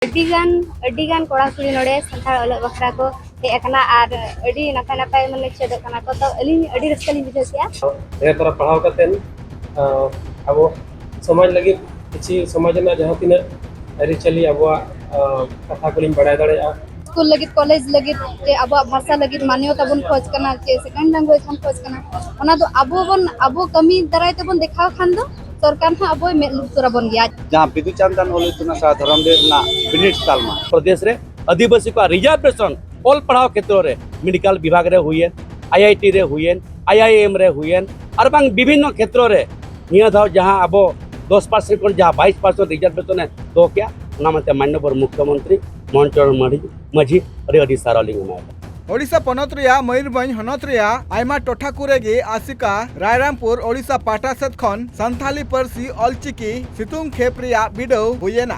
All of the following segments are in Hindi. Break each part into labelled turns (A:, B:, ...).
A: अडिगान कोड़ा कुड़ी नोड़े संथाल अलग बखरा को हे एकना आर अडी नपाय नपाय माने चेदो कना को तो अली अडी रस्का लिंग बुझे सिया
B: ए तोरा पढ़ाव कतेन अब समाज लगी किसी समाज ना जहां तिना अरिचली अब कथा को बड़ा दाड़ा
A: स्कूल लगी कॉलेज लगी जे अब भाषा लगी मान्यता बन खोज करना जे सेकंड लैंग्वेज हम खोज करना ओना तो अब कमी दराय ते बन देखाव खान दो सरकार हा अब में लुतरा बन गया
C: जहां बिदु चांदन ओलितुना सा धरम देना बिनिट तालमा
D: प्रदेश रे आदिवासी को रिजर्वेशन ऑल पढ़ाव क्षेत्र रे मेडिकल विभाग रे हुए आईआईटी रे हुए आईआईएम रे हुए और बांग विभिन्न क्षेत्र रे निया धाव जहां अब 10% को जहां 22% रिजर्वेशन है तो क्या नामते माननीय मुख्यमंत्री मोहन चरण माझी अड़ी सारा लिंग
E: ओडिशा पनत रिया मयूरभंज हनत रिया आयमा टोठा कुरेगे आसिका रायरामपुर ओडिशा पाटा सेत खन संथाली परसी ऑलचिकी सितुंग खेप रिया बिडो हुयेना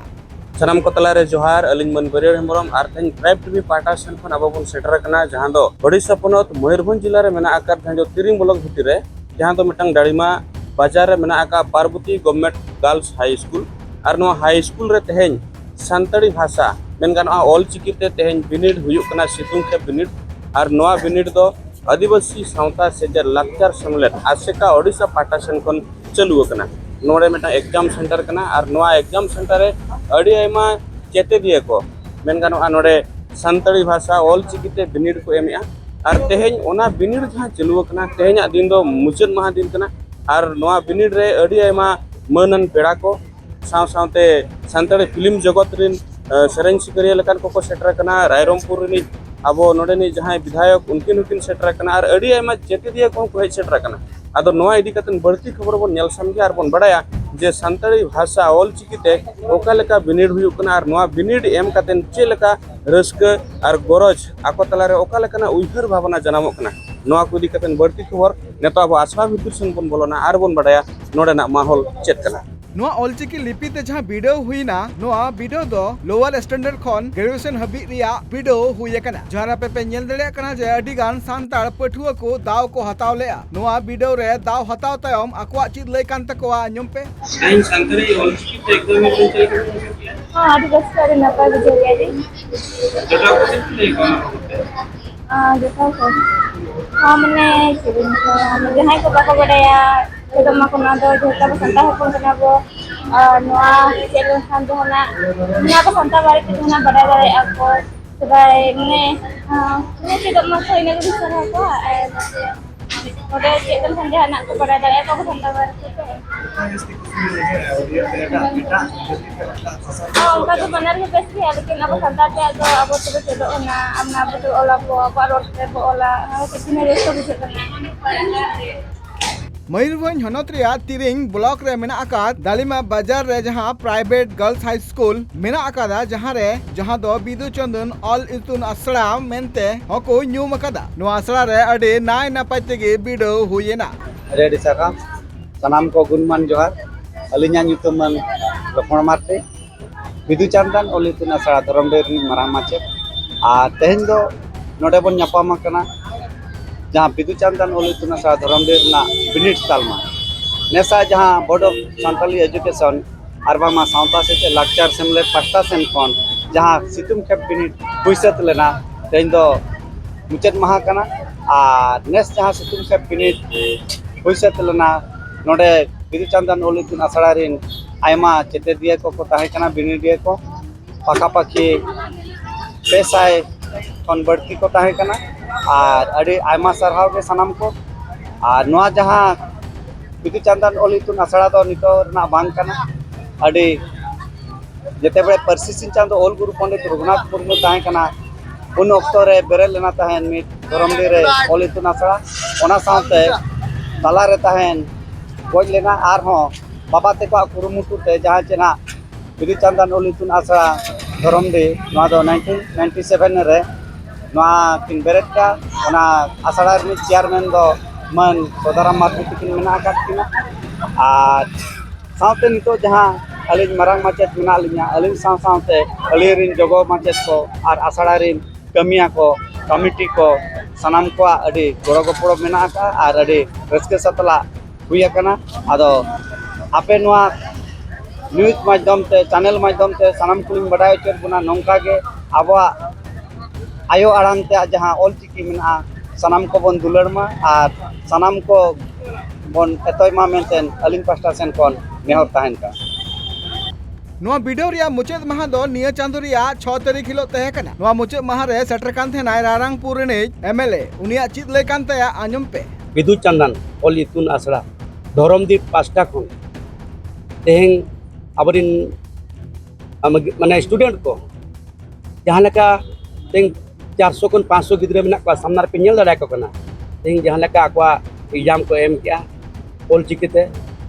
F: सनम को तलारे जोहार अलिंग मन बरियर हेमरम आर तेन ट्राइब टीवी पाटा सेन खन अब बन सेटर कना जहां दो ओडिशा पनत मयूरभंज जिल्ला रे मेना आकार थांजो तिरिंग ब्लॉक भितर रे जहां दो मिटंग डाड़ीमा बाजार रे मेना आका Parvati government girls high school आर नो हाई स्कूल रे तेहेन संताड़ी भाषा मेनगान ऑलचिकी ते तेहेन बिनिड हुयुक कना सितुंग खेप बिनिड और नवा बिनिड दो आदिवासी सावता सेजर लाक्चर सम्मेलन आसेका ओडिशा पाटा सेन खन चालू कना नोडे मेटा एग्जाम सेंटर कना और नवा एग्जाम सेंटर रे अड़ी आयमा चेते दिए को मेनगान नोडे संताड़ी भाषा ऑलचिकी ते बिनिड को एमिया और तेहेन ओना बिनिड जहां चालू कना तेहेन दिन दो मुचाद महा दिन कना और नवा बिनिड रे अड़ी आयमा मनन पेड़ा को साव सावते संताड़ी फिल्म जगत रिन सेरेंज सिकरिया लकान को सेटर कना रायरमपुर रि अब नोडे जहां विधायक उनकिन सेटर कना और अड़ी आयमा चेते दिए को हेज सेटर कना आदो नवा इदी कतन बढ़ती खबर बन नेल सामगे आर बन बड़ाया जे संताड़ी भाषा ऑलचिकीते ओका लेका बिनिड हुयुक कना और नवा बिनिड एम कतन चे लेका रस्क और गरज आको तलारे ओका लेकाना उइहर भावना जनामोक कना नवा को इदी कतन बढ़ती खबर नेतो अब आसवा भितर सन बन बोलोना आर बन बड़ाया नोडेना माहौल चेत कना
E: नोआ ऑलचिकी लिपि ते जहां वीडियो हुईना नोआ वीडियो दो लोअर स्टैंडर्ड खन ग्रेजुएशन हबी रिया वीडियो हुई कना जहां पे नेल दड़े कना जे अडी गान सांताड़ पठुआ को दाव को हताव लेआ नोआ वीडियो रे दाव हताव तायम अकवा चित लय कान तकवा आंजम पे
B: साइन संताड़ी ऑलचिकी ते एकदम चल
A: हां आदिवासी करे नपा बुझे गया जी
B: जटा को ले को
A: देखा को हां मने जहां को बाको बड़ाया एकदम कोना दो जोता को संता हपन कना बो नोआ चेलो खान दो ना नोआ को संता बारे ते ना बड़ा बड़ा आपको सबाय ने के दम तो इने को सरा को ओडे चेतन संध्या ना को बड़ा बड़ा को संता बारे उनका तो बनर के बेस है लेकिन अब संता ते तो अब तो चलो ना हमना अब तो ओला को रोड पे ओला किसी ने रेस्ट बुझे करना
E: मयूरभंज हनत रिया तिरिंग ब्लॉक रे मेना आकाद दालिमा बाजार रे जहां प्राइवेट गर्ल्स हाई स्कूल मेना आकादा जहां दो बिदु चंदन ऑल इतुन आसड़ा मेनते हको न्यूम आकादा नो आसड़ा रे अडे नाय नापाय तेगे बिडो हुयेना
C: रेडी साका सनाम को गुणमान जोहार अलिnya nyutuman लक्ष्मण मार्ते बिदु चांदन ओलितुना सा धरम देर मारांग माचे आ तेहेन दो नोडे बन ᱧᱟᱯᱟᱢ कना जहां बिदु चांदन ओलितुना सा धरम देर ना बिनिट तालमा नेसा जहां बोर्ड ऑफ संताली एजुकेशन आरबामा सावता से लाक्चर सेमले पास्ता सेन खन जहां सितुम खेप बिनिट पुइसत लेना तेन दो मुचाद महा कना आ नेस जहां सितुम खेप बिनिट पुइसत लेना नोडे बिदु चांदन ओलितुन आसड़ा रिन आयमा चेते दिए को ताहे कना बिनिट दिए को पाका पाखी पेसाय खन बढ़ती को ताहे कना और अड़ी आयमा सरहाव के सनाम को और नोआ जहां बिदु चांदन ओलितुन आसड़ा दो नितो ना बांग कना अड़ी जेते बड़े परसी सिंह चांदो ओल गुरु पंडित रघुनाथ मुर्मू ताहे कना उन ऑक्टो रे बेरेल लेना ताहेन मिट धरमडी रे ओलितुन आसड़ा ओना साथे तला रे ताहेन गोज लेना आर हो बाबा ते को कुरुमुटु ते जहां चेना बिदु चांदन ओलितुन आसड़ा धरमडी नोआ दो 1997 रे नोआ किन बेरेट का ओना आसड़ा रे चेयरमैन दो मन सोदाराम मार्ती किन मेना का किना आ सावते नितो जहां अलिन मारांग माचेत मेना लिया अलिन सावते अलिरिन जगो माचेत को और आसड़ा रिन कमिया को कमिटी को सनाम को अडी गोड़ो गोपड़ो मेना का और अडी रस्के सतला हुई कना आदो आपे नोआ न्यूज माध्यम ते चैनल माध्यम ते सानाम कुलिंग बडाय चर बुना नोंका के आबवा आयो आड़ांग ते जहां ऑलचिकी मेना सानाम को बन दुलरमा और सानाम को बन एतोयमा मेंटेन अलिंग पास्टा सेन कोन नेहर ताहन का
E: नोआ वीडियो रिया मुचाद माह दो निया चांदो रिया 6 तारीख हिलो तहे कना नोआ मुचाद माह रे सेटर कान थे नाय रारांगपुर रे एमएलए उनिया चित ले कान तया आंजम पे
D: विद्युत चंदन ऑल इतुन आसड़ा धरमदीप पास्टा खन तेहें अबरिन माने स्टूडेंट को जहां लेका तें 400 खन 500 गिद्रे मेना को सामना पे नेल दाड़ा को कना तें जहां लेका akwa एग्जाम को एम किया ऑल चिकिते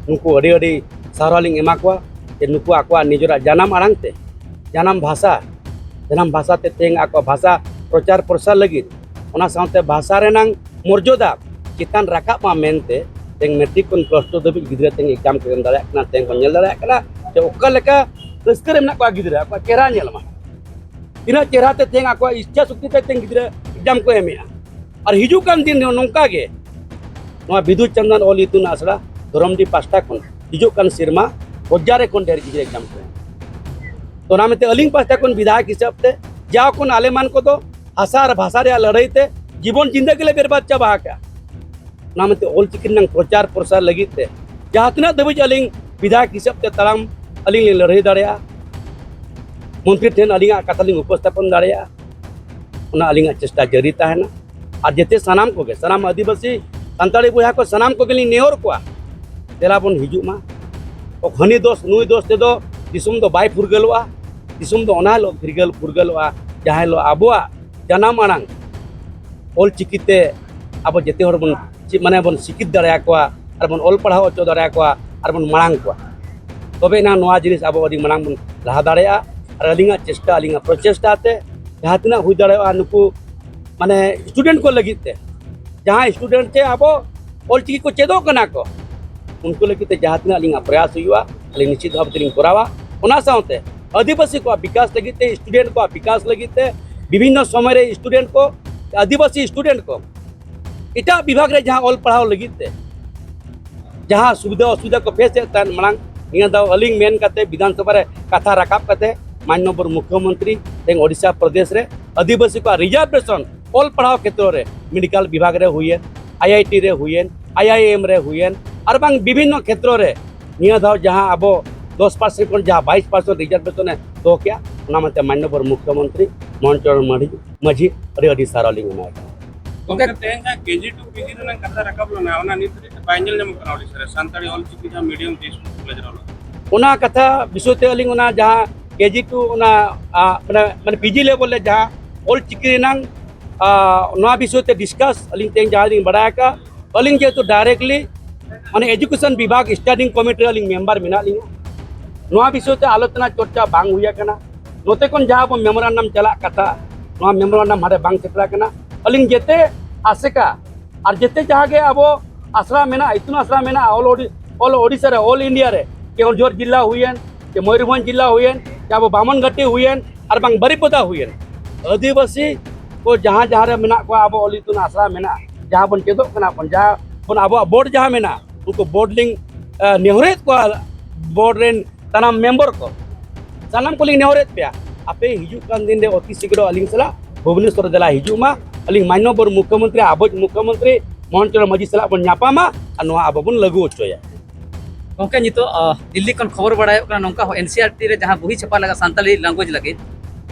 D: नुको अडी अडी सारालिंग एमा को जे नुको akwa निजरा जानम आड़ांग ते जानम भाषा ते तें akwa भाषा प्रचार प्रसार लगी ओना साउते भाषा रेनांग मर्यादा चितान राकाब मा मेनते तें मेट्रिक कोन प्लस 2 दबि गिद्रे तें एग्जाम को एम दाड़ा कना तें को नेल दाड़ा कना जे ओका लेका रस्कर मेना को गिद्रे akwa चेहरा नेल मा ina चेहरा ते तें akwa इच्छा शक्ति ते तें गिद्रे एग्जाम को एमेया और हिजु कान दिन नोंका गे नोआ विद्युत चंदन ऑल इतुन आसड़ा धरमदी पास्टा खन हिजु कान सिरमा हजारे कोन ढेर गिद्रे एग्जाम को तो ना मेते अलिंग पास्टा कोन विधायक हिसाब ते जाओ कोन आलेमान को तो हासार भाषा रे लड़ाई ते जीवन जिंदगी ले बर्बाद चाबा का ना मेते ऑल चिकिन नंग प्रचार प्रसार लगी ते जहां तना दबि अलिंग विधायक हिसाब ते तराम अलिंग ले लड़ाई दाड़िया मंत्री ठेन अलिंगा कथालिंग उपस्थापन दाड़िया उना अलिंगा चेष्टा जारी ताहेना और जेते सनाम को गे सनाम आदिवासी संताली बुहा को सनाम को गेली नेहर को तेला बन हिजु मा ओ खनि दोस नुई दोस ते दो दिसुम दो बाय फुरगलवा दिसुम दो ओना लो फुरगलवा जहां लो आबुआ जानम आड़ांग ऑल चिकिते अब जेते हर बन माने बन सिकित दाड़िया को और बन ऑल पढ़ाओ अचो दाड़िया को और बन मांग को तबे ना नोआ जिनिस अब अडी मांग बन लहा दाड़िया और अलिंगा चेष्टा अलिंगा प्रचेष्टा ते जहां तना हुई दाड़िया नुकु माने स्टूडेंट को लगी ते जहां स्टूडेंट थे अब ऑल चिकी को चेदो कना को उनको लगी ते जहां तना अलिंगा प्रयास हुआ अलिंग निश्चित भाव तेलिंग करावा ओना साउते आदिवासी को विकास लगी ते स्टूडेंट को विकास लगी ते विभिन्न समय रे स्टूडेंट को आदिवासी स्टूडेंट को इटा विभाग रे जहां ऑल पढ़ाओ लगी ते जहां सुविधा असुविधा को फेस तन मांग निया दाव अलिंग मेन काते विधानसभा रे कथा राकाब काते माननीय मुख्यमंत्री तें ओडिशा प्रदेश रे आदिवासी को रिजर्वेशन ऑल पढ़ाओ क्षेत्र रे मेडिकल विभाग रे हुए आईआईटी रे हुए आईआईएम रे हुए और बांग विभिन्न क्षेत्र रे निया दाव जहां अब 10% को जहां 22% रिजर्वेशन है तो क्या ओना मते माननीय मुख्यमंत्री मोहन चरण माझी अडी सारालिंग एमा
F: ओके तेंगा केजी2 पीजी रे कथा राकाब ना ओना नितरी बाइंजल जम कना ओडिसा रे संताली ऑल चिकी जा मीडियम देश कॉलेज रो
D: ओना कथा विषयते अलिंग ओना जहां केजी2 ओना माने पीजी लेवल ले जहां ऑल चिकी नंग नोआ विषयते डिस्कस अलिंग तें जहां लिंग बडाया का अलिंग जे तो डायरेक्टली माने एजुकेशन विभाग स्टडिंग कमिटी अलिंग मेंबर मेना लिंगा नोआ विषयते आलोचना चर्चा बांग हुया कना नोते कोन जहां बो मेमोरेंडम चला कथा नोआ मेमोरेंडम हारे बांग सेटला कना अलिंग जेते आसेका और जेते जहां के अब आसरा मेना इतुन आसरा मेना ऑल ओडिशा रे ऑल इंडिया रे केवंझर जिला हुएन के मयूरभंज जिला हुएन के अब बामनघाटी हुएन और बांग बरिपदा हुएन आदिवासी को जहां जहां रे मेना को अब ऑल इतुन आसरा मेना जहां बन चेदो कना बन जहां बन अब बोर्ड जहां मेना उनको बोर्ड लिंग नेहरेत को बोर्ड रेन तनाम मेंबर को सानाम को लिंग नेहरेत पे आपे हिजु कान दिन रे अति शीघ्र अलिंग सला भुवनेश्वर जिला हिजु मा अलिंग माननीय मुख्यमंत्री आबोज मुख्यमंत्री मोहन चरण माझी सला बन न्यापामा और नोआ अब बन लगु ओचोया
G: गंके नितो दिल्ली खन खबर बड़ायो कना नोंका एनसीईआरटी रे जहां बुही छपा लगा सान्ताली लैंग्वेज लगे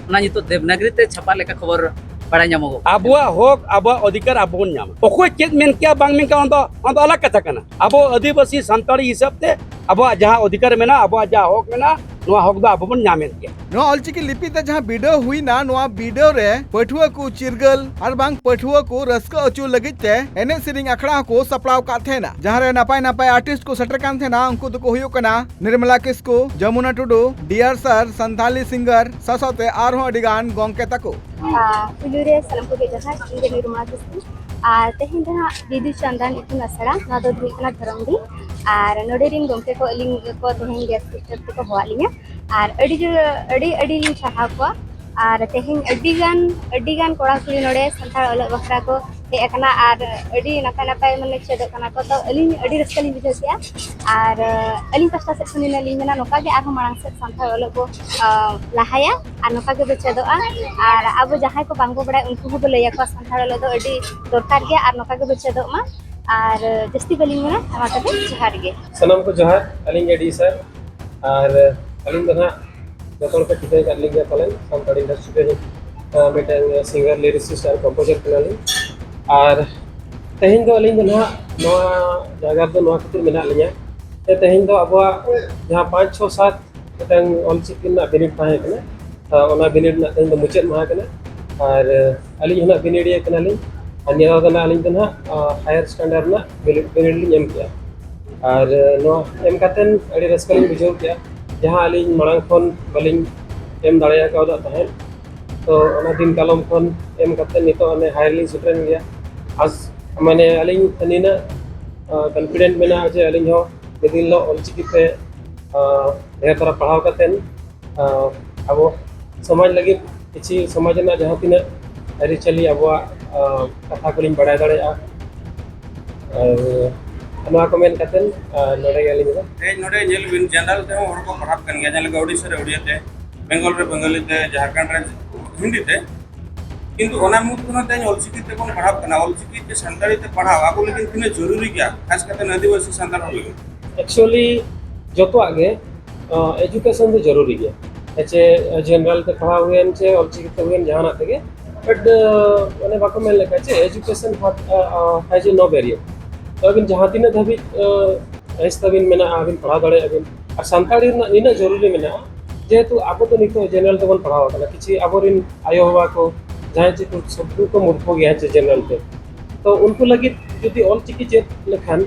G: ओना नितो देवनागरी ते छपा लेका खबर बड़ा ᱧᱟᱢᱚᱜ
D: आबुआ होक आबुआ अधिकार आबोन ᱧᱟᱢ ओखो चेत मेन क्या बांग मेन का on अलग कथा कना आबो आदिवासी सान्ताली हिसाब ते आबुआ जहां अधिकार मेना आबुआ जहां होक मेना नोआ होक दो आबोन ᱧᱟᱢᱮन किया
E: नोआ ऑलचिकी लिपि ते जहां वीडियो हुई ना नोआ वीडियो रे पठुआ को चिरगल और बांग पठुआ को रस्का अचू लगी ते एने सिरिंग अखड़ा को सपड़ाव का थे ना जहां रे नापाय नापाय आर्टिस्ट को सेटर कान थे ना उनको तो को हुयो कना Nirmala Kisku Jamuna Tudu DR sir Santali singer ससते आरो अडिगान गोंके तको
A: पुलुरे सलाम को जहां इंगे निर्मला किस्को और तेहन जहां विद्युत चंदन इतुन आसड़ा ना दो धुइकना धरमदी और नोडेरिन गोंके को लिंग को तेहन गेस्ट सिस्टर को होवालिया और अड़ी साहा को और तेहन अडिगान कोड़ा कुड़ी नोडे संथाल अलग बखरा को ᱦᱮᱡ ᱟᱠᱟᱱᱟ ᱟᱨ ᱟᱹᱰᱤ ᱱᱟᱯᱟᱭ ᱱᱟᱯᱟᱭ ᱢᱟᱱᱮ ᱪᱮᱫᱚᱜ ᱠᱟᱱᱟ ᱠᱚ ᱛᱚ ᱟᱹᱞᱤᱧ ᱟᱹᱰᱤ ᱨᱟᱹᱥᱠᱟᱹ ᱞᱤᱧ ᱵᱩᱡᱷᱟᱹᱣ ᱠᱮᱜᱼᱟ ᱟᱨ ᱟᱹᱞᱤᱧ ᱯᱟᱥᱴᱟ ᱥᱮᱫ ᱠᱷᱚᱱ ᱞᱤᱧ ᱢᱮᱱᱟ ᱱᱚᱝᱠᱟ ᱜᱮ ᱟᱨᱦᱚᱸ ᱢᱟᱲᱟᱝ ᱥᱮᱫ ᱥᱟᱱᱛᱟᱲ ᱚᱞᱚᱜ ᱵᱚ ᱞᱟᱦᱟᱭᱟ ᱟᱨ ᱱᱚᱝᱠᱟ ᱜᱮᱵᱚ ᱪᱮᱫᱚᱜᱼᱟ ᱟᱨ ᱟᱵᱚ ᱡᱟᱦᱟᱸᱭ ᱠᱚ ᱵᱟᱝᱵᱚ ᱵᱟᱲᱟᱭᱟ ᱩᱱᱠᱩ ᱦᱚᱸᱵᱚ ᱞᱟᱹᱭ ᱟᱠᱚᱣᱟ ᱥᱟᱱᱛᱟᱲ ᱚᱞᱚᱜ ᱫᱚ ᱟᱹᱰᱤ ᱫᱚᱨᱠᱟর ᱜᱮᱭᱟ ᱟᱨ ᱱᱚᱝᱠᱟ ᱜᱮᱵᱚ ᱪᱮᱫᱚᱜ ᱢᱟ ᱟᱨ ᱡᱟᱹᱥᱛᱤ ᱵᱟᱹᱞᱤᱧ ᱢᱮᱱᱟ ᱚᱱᱟ ᱛᱮᱜᱮ ᱡᱚᱦᱟᱨ ᱜᱮ
B: ᱥᱟᱱᱟᱢ को जोहार अलिंग एडी सर और अलिंग दो ना जतों को ठिकाई कर लिंगे पलन संताड़ी इंडस्ट्री के मिटन सिंगर लिरिसिस्ट और कंपोजर कनाली और तेहिं दो अलिंग ना नवा जगह दो नवा खातिर मेना लिया ते तेहिं दो अब जहां 5 6 7 मिटन ऑलचिकी ना बिनिट ताहे कने ओना बिनिट ना तेहिं दो मुचेद महा कने और अलिंग ना बिनिडिया कनाली अन्य दो ना अलिंग दो ना हायर स्टैंडर्ड ना बिनिट लिंग एम किया और नो एम कातेन अड़ी रस्का लिंग बुझाव किया जहां अलिंग मांग खन बलिंग एम दाड़िया कावदा तहेन तो ओना दिन कालम खन एम कातेन नितो अने हायर लिंग सेटरेन गया आज माने अलिंग तनिना कॉन्फिडेंट मेना जे अलिंग हो बेदिन लो ऑलचिकी पे ढेर तरह पढ़ाव कातेन अब समाज लगी किछि समाज ना जहां तिना अरिचली अब कथा को लिंग बड़ाय दाड़िया नवा को मेन कातेन नोडे गेलिंग दो
F: नोडे जेल बिन जनरल ते हर को पढ़ाप कन गया जले ओडिसा रे ओडिया ते बेंगल रे बंगाली ते झारखंड रे हिंदी ते किंतु ओना मुत कोना ते ऑलचिकी ते कोन पढ़ाप कना ऑलचिकी ते संताली ते पढ़ाव आबो लेकिन तिने जरूरी क्या खास करते आदिवासी संताल हो लगे
B: एक्चुअली जतो आगे एजुकेशन तो जरूरी है एचे जनरल ते पढ़ाव हुएन चे ऑलचिकी ते हुएन जहाना तेगे बट माने बाको मेन लेका चे एजुकेशन हैज नो बैरियर तो अबिन जहाँ तीन धाबी तबिन मेना अबिन पढ़ा दाड़े अबिन और सानताड़ी इन जरूरी मेना जेहेतु आबो तो नितो जनरल ते बन पढ़ाव कना किछि आबोरिन आयो बाबा को जहाँ चे सब को मूर्ख गया चे जनरल ते तो उनको लगी यदि ऑलचिकी चेत लेखान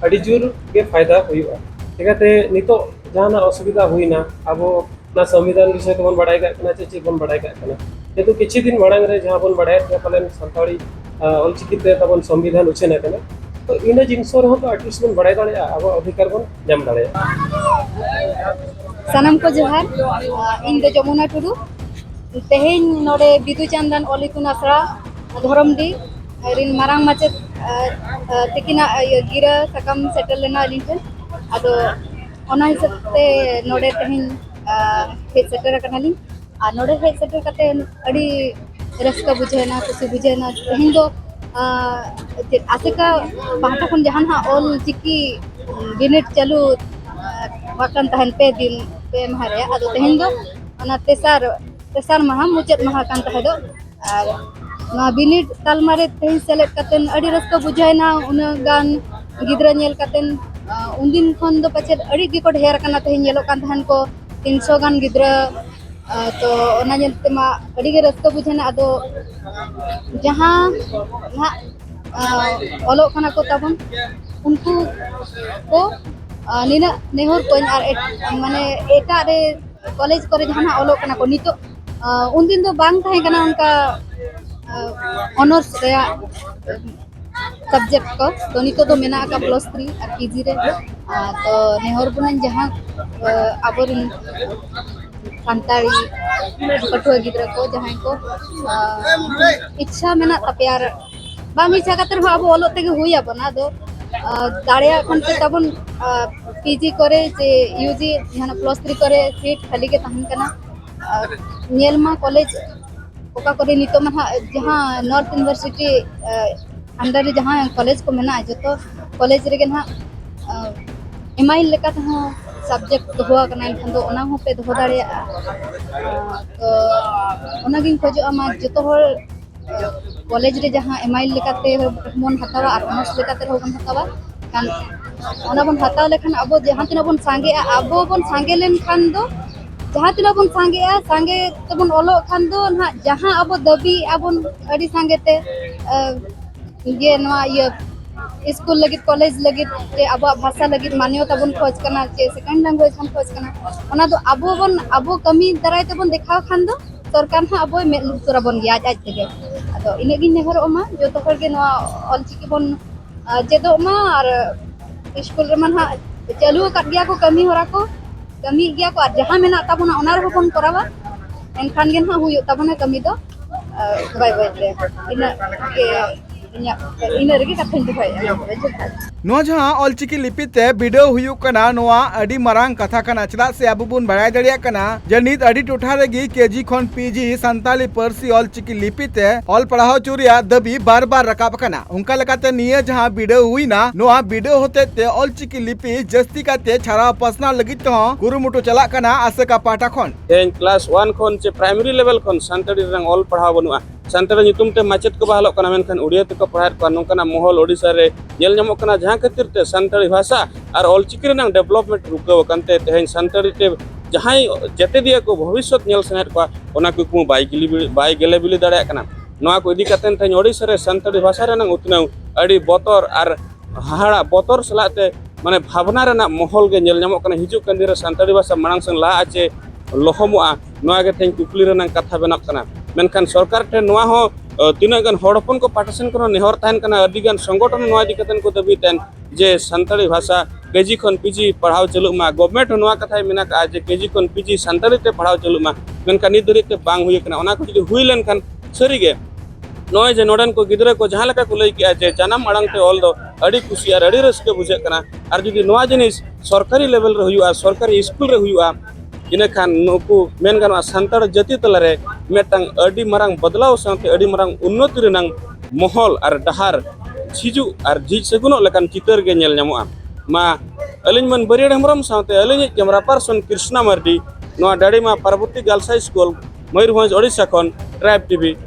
B: अड़ी जोर के फायदा हुआ चिकाते नितो जहां असुविधा हुईना आबो ना संविधान विषय तो बन बड़ाई का चे बन बड़ाई का जेहेतु किछि दिन मांग रे जहां बन बड़ाई पालन सानताड़ी ऑलचिकी ते तबन संविधान उछेना कना तो इन जिनसो रहो तो एटलिस्ट बन बड़ाई दाड़े अब अधिकार बन जम दाड़े
A: सानाम को जोहार इन दो जमुना टुडू तेहेन नोडे बिदु चंदन ऑल इतुन आसरा धरमडी रिन मारांग माचेद तिकिना गिरा सकम सेटल लेना अलिंग ठेन आदो ओना हिसाब ते नोडे तेहेन हेड सेटर कनालिंग आ नोडे हेड सेटर कते अड़ी रस्का बुझेना खुशी बुझेना तेहेन दो आसेका पाहटा खन जहां हा ऑल चिकी बिनिट चालू वाकन तहन पे दिन पे मारे आदो तेहेन दो ओना तेसार माहा मुचेद माहा कान तहे दो आर ना बिनिट तालमारे तेहेन सेलेट कतेन अड़ी रस्का बुझायना उना गान गिद्रा नेल कतेन उनदिन खन दो पछे अड़ी गे को ढेर कना तेहेन नेलो कान तहन को 300 गान गिद्रा तो ओना नेलते मा अड़ी गे रस्का बुझाना आदो जहां ना ऑलो खाना को तबन उनको को निना नेहर कोइन आर माने एटा रे कॉलेज करे जहां ऑलो खाना को नितो उन दिन तो बांग थाहे कना उनका ऑनर्स रे सब्जेक्ट को तो नितो तो मेना का +3 और पीजी रे तो नेहर बुनन जहां आबोरिन संताड़ी पटुआ गिद्रा को जहां को इच्छा मेना तपेयार बाम इच्छा खातिर अब ऑलो तेगे हुई आबना दो दाड़िया खन पे तबन पीजी करे जे यूजी जहां +3 करे सीट खाली के तहन कना नेलमा कॉलेज ओका करे नितो मा जहां नॉर्थ यूनिवर्सिटी अंडर रे जहां कॉलेज को मेना जतो कॉलेज रे ना एमआई लेका त सब्जेक्ट हुआ कना खन दो ओना हो पे दो दाड़िया तो ओना गिन खोजो मा जतो हर कॉलेज रे जहां एमआई लेकाते मन हतावा और ऑनर्स लेकाते बन हतावा कान ओना बन हताव लेखान अब जहां तिना बन सांगे अब बन सांगे लेन खान दो जहां तिना बन सांगे तबन ओलो खान दो ना जहां अब दबी अबन अड़ी सांगे ते ये नवा ये स्कूल लगी कॉलेज लगी जे अब भाषा लगी मान्यता बन खोज करना जे सेकंड लैंग्वेज हम खोज करना ओना दो अब कमी दराय तबन देखाव खान दो सरकार हा अब मे तुरा बन गया आज तेगे आदो इने गिन नेहर ओमा जो तो के नवा ऑलचिकी बन जेदो मा और स्कूल रे मन हा चालू कर गया को कमी होरा को कमी गया को जहां मेना तबना ओना रे बन करावा एनखान गेन हा हुयो तबना कमी दो बाय बाय इन के इन रगे कथन दिखाई
E: नोआ जहां ऑलचिकी लिपि ते वीडियो हुयुक कना नोआ अडी मरांग कथा कना चदा से अब बुन बड़ाय दड़िया कना जे नित अडी टोठा रेगी केजी खन पीजी संताली पारसी ऑलचिकी लिपि ते ऑल पढ़ाओ चुरिया दबी बार बार रकाब कना उनका लगाते निये जहां वीडियो हुईना नोआ वीडियो होते ते ऑलचिकी लिपि जस्ती काते छारा पसना लगी तो कुरुमुटु चला कना आसेका पाटा खन
F: तेन क्लास 1 खन चे प्राइमरी लेवल खन सानताड़ी रंग ऑल पढ़ाव बनुआ सानताड़ी नितुम ते माचेत को बहालो कना मेनखान उड़िया ते को पढ़ात को नोकना मोहल ओडिसा रे नेल ᱧᱟᱢᱚᱜ कना जहां खातिर ते सानताड़ी भाषा और ऑलचिकी रंग डेवलपमेंट रुकाव कनते तेन सानताड़ी ते जहां जते दिया को भविष्य नेल सनेत को ओना कुकमु बाय गेले बिली दाड़े कना नोआ को इदी कतेन तेन ओडिसा रे सानताड़ी भाषा रंग उतनाव अड़ी बोतर और हाहाड़ा बोतर सलाते माने भावना रना मोहल गे नेल ᱧᱟᱢᱚᱜ कना हिजु कन दिरे सानताड़ी भाषा मांग संग ला आचे लोहमुआ नोआ गे तेन कुकली रना कथा बनाक कना मेनखान सरकार ठे नोआ हो तीना गन हड़पन को पार्टीशन को नेहर तहन कना अडी गन संगठन नोआ दी कतन को दबी तेन जे सानताड़ी भाषा केजी खन पीजी पढ़ाव चलु मा गवर्नमेंट नोआ कथा मेना का जे केजी खन पीजी सानताड़ी ते पढ़ाव चलु मा मेनखान नि दरी ते बांग हुई कना ओना को जदि हुई लेन खान सरी गे नोय जे नोडन को गिदरा को जहां लका को लई के जे जानम अड़ंग ते ऑल दो अड़ी खुशी और अड़ी रस्के बुझे कना और जदि नोआ जिनिस सरकारी लेवल रे हुआ सरकारी स्कूल रे हुआ इने खान नुकु मेन गाना सानताड़ जाति तलारे मेटंग अडी मरांग बदलाव साथे अडी मरांग उन्नति रेनांग महल और डहार छिजु और झिज सगुनो लेकान चितर गे नेल ᱧᱟᱢᱚᱜᱼᱟ मा अलिन मन बरियाड हेमरम साथे अलिन कैमरा पर्सन कृष्णा मर्डी नोआ डाड़ीमा Parvati girls high school Mayurbhanj Odisha खन ट्राइब टीवी।